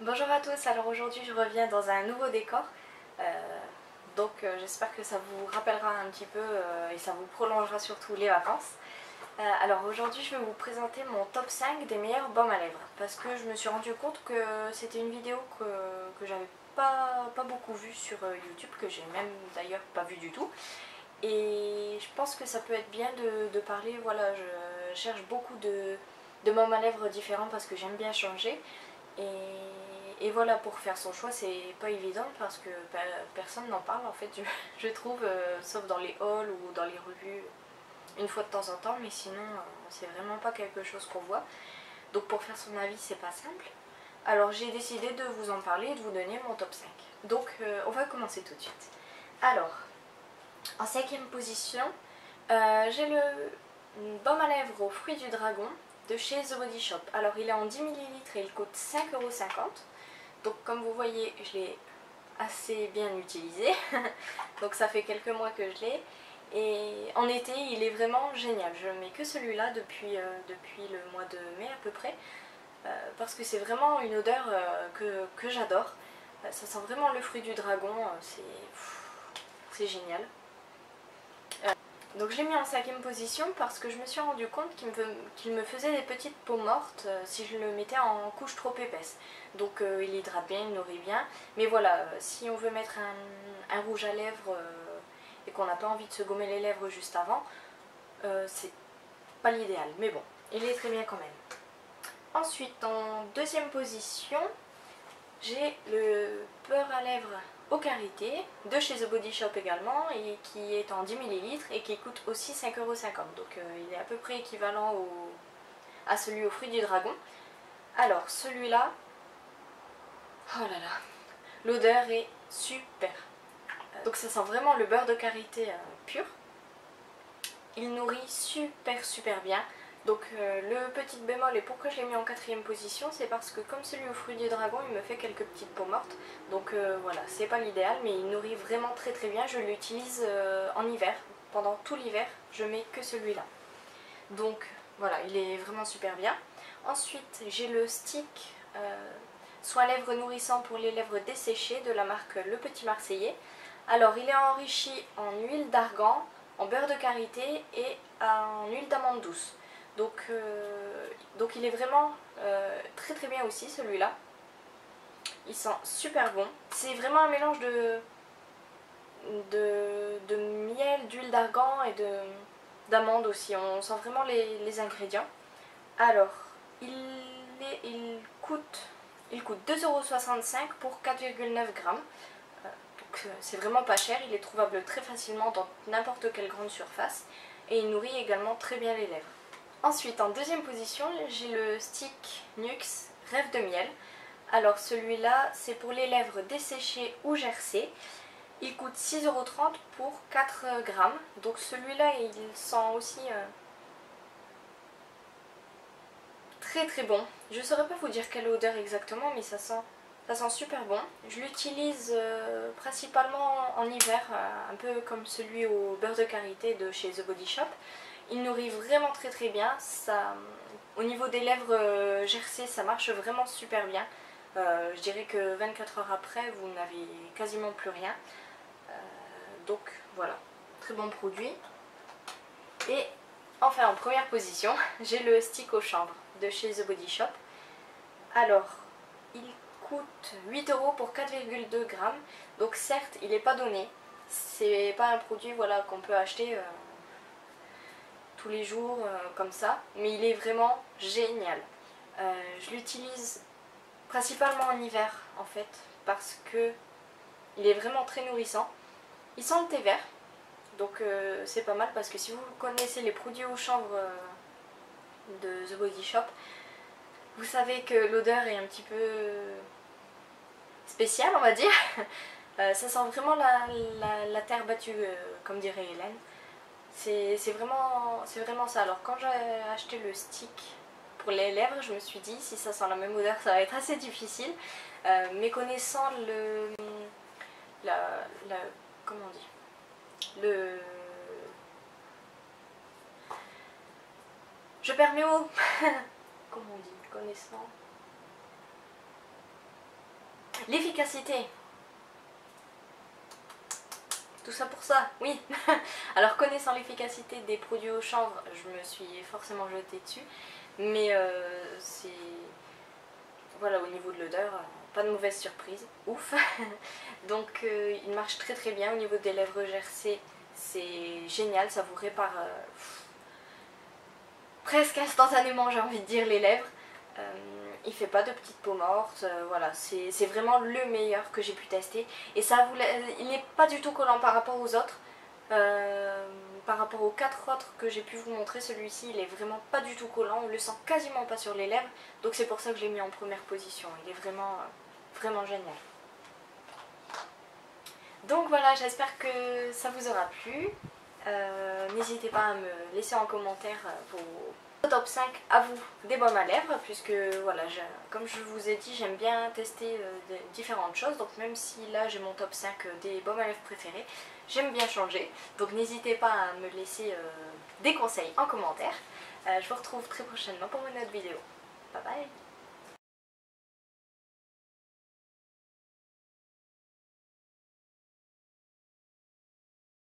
Bonjour à tous, alors aujourd'hui je reviens dans un nouveau décor, j'espère que ça vous rappellera un petit peu et ça vous prolongera surtout les vacances. Alors aujourd'hui je vais vous présenter mon top 5 des meilleurs baumes à lèvres parce que je me suis rendu compte que c'était une vidéo que j'avais pas beaucoup vue sur YouTube, que j'ai même d'ailleurs pas vue du tout. Et je pense que ça peut être bien de parler, voilà, je cherche beaucoup de baumes à lèvres différents parce que j'aime bien changer. Et voilà, pour faire son choix, c'est pas évident parce que personne n'en parle en fait, je trouve, sauf dans les halls ou dans les revues une fois de temps en temps, mais sinon c'est vraiment pas quelque chose qu'on voit. Donc pour faire son avis, c'est pas simple. Alors j'ai décidé de vous en parler et de vous donner mon top 5. Donc on va commencer tout de suite. Alors, en cinquième position, j'ai le baume à lèvres aux fruits du dragon de chez The Body Shop. Alors il est en 10 ml et il coûte 5,50 €. Donc comme vous voyez, je l'ai assez bien utilisé. Donc ça fait quelques mois que je l'ai. Et en été, il est vraiment génial. Je mets que celui-là depuis le mois de mai à peu près. Parce que c'est vraiment une odeur que j'adore. Ça sent vraiment le fruit du dragon. C'est génial. Donc je l'ai mis en cinquième position parce que je me suis rendu compte qu'il me faisait des petites peaux mortes si je le mettais en couche trop épaisse. Donc il hydrate bien, il nourrit bien. Mais voilà, si on veut mettre un rouge à lèvres et qu'on n'a pas envie de se gommer les lèvres juste avant, c'est pas l'idéal. Mais bon, il est très bien quand même. Ensuite, en deuxième position, j'ai le beurre à lèvres au karité de chez The Body Shop également, et qui est en 10 ml et qui coûte aussi 5,50 €. Donc il est à peu près équivalent à celui aux fruits du dragon. Alors celui-là, oh là là, l'odeur est super. Donc ça sent vraiment le beurre de karité pur. Il nourrit super bien. Donc le petit bémol, et pourquoi je l'ai mis en quatrième position, c'est parce que comme celui au fruit du dragon, il me fait quelques petites peaux mortes. Donc voilà, c'est pas l'idéal, mais il nourrit vraiment très bien. Je l'utilise en hiver. Pendant tout l'hiver, je mets que celui-là. Donc voilà, il est vraiment super bien. Ensuite, j'ai le stick soin lèvres nourrissant pour les lèvres desséchées de la marque Le Petit Marseillais. Alors il est enrichi en huile d'argan, en beurre de karité et en huile d'amande douce. Donc il est vraiment très bien aussi celui-là. Il sent super bon. C'est vraiment un mélange de miel, d'huile d'argan et d'amande aussi. On sent vraiment les ingrédients. Alors, il coûte 2,65 € pour 4,9 grammes. Donc c'est vraiment pas cher. Il est trouvable très facilement dans n'importe quelle grande surface. Et il nourrit également très bien les lèvres. Ensuite, en deuxième position, j'ai le stick Nuxe Rêve de miel. Alors celui-là, c'est pour les lèvres desséchées ou gercées. Il coûte 6,30 € pour 4 grammes. Donc celui-là, il sent aussi très bon. Je ne saurais pas vous dire quelle odeur exactement, mais ça sent super bon. Je l'utilise principalement en hiver, un peu comme celui au beurre de karité de chez The Body Shop. Il nourrit vraiment très bien. Au niveau des lèvres gercées, ça marche vraiment super bien. Je dirais que 24 heures après, vous n'avez quasiment plus rien. Donc voilà, très bon produit. Et enfin, en première position, j'ai le stick au chanvre de chez The Body Shop. Alors, il coûte 8 € pour 4,2 grammes. Donc certes, il n'est pas donné. C'est pas un produit, voilà, qu'on peut acheter tous les jours comme ça. Mais il est vraiment génial. Je l'utilise principalement en hiver en fait, parce que il est vraiment très nourrissant. Il sent le thé vert. Donc c'est pas mal, parce que si vous connaissez les produits au chanvre de The Body Shop, vous savez que l'odeur est un petit peu spéciale, on va dire. Ça sent vraiment la terre battue, comme dirait Hélène. C'est vraiment ça. Alors quand j'ai acheté le stick pour les lèvres, je me suis dit, si ça sent la même odeur, ça va être assez difficile. Mais connaissant comment on dit, je perds mes mots. Comment on dit, connaissant L'efficacité. Tout ça pour ça, oui. Alors connaissant l'efficacité des produits au chanvre, je me suis forcément jetée dessus. Mais c'est... Voilà, au niveau de l'odeur, pas de mauvaise surprise, ouf. Donc il marche très très bien. Au niveau des lèvres gercées, c'est génial, ça vous répare presque instantanément, j'ai envie de dire, les lèvres. Il fait pas de petites peaux mortes, voilà, c'est vraiment le meilleur que j'ai pu tester. Et ça il n'est pas du tout collant par rapport aux autres. Par rapport aux 4 autres que j'ai pu vous montrer, celui-ci il est vraiment pas du tout collant, on le sent quasiment pas sur les lèvres, donc c'est pour ça que je l'ai mis en première position, il est vraiment, vraiment génial. Donc voilà, j'espère que ça vous aura plu. N'hésitez pas à me laisser en commentaire vos top 5 à vous des baumes à lèvres, puisque voilà, comme je vous ai dit, j'aime bien tester différentes choses, donc même si là j'ai mon top 5 des baumes à lèvres préférés, j'aime bien changer, donc n'hésitez pas à me laisser des conseils en commentaire. Je vous retrouve très prochainement pour une autre vidéo. Bye bye.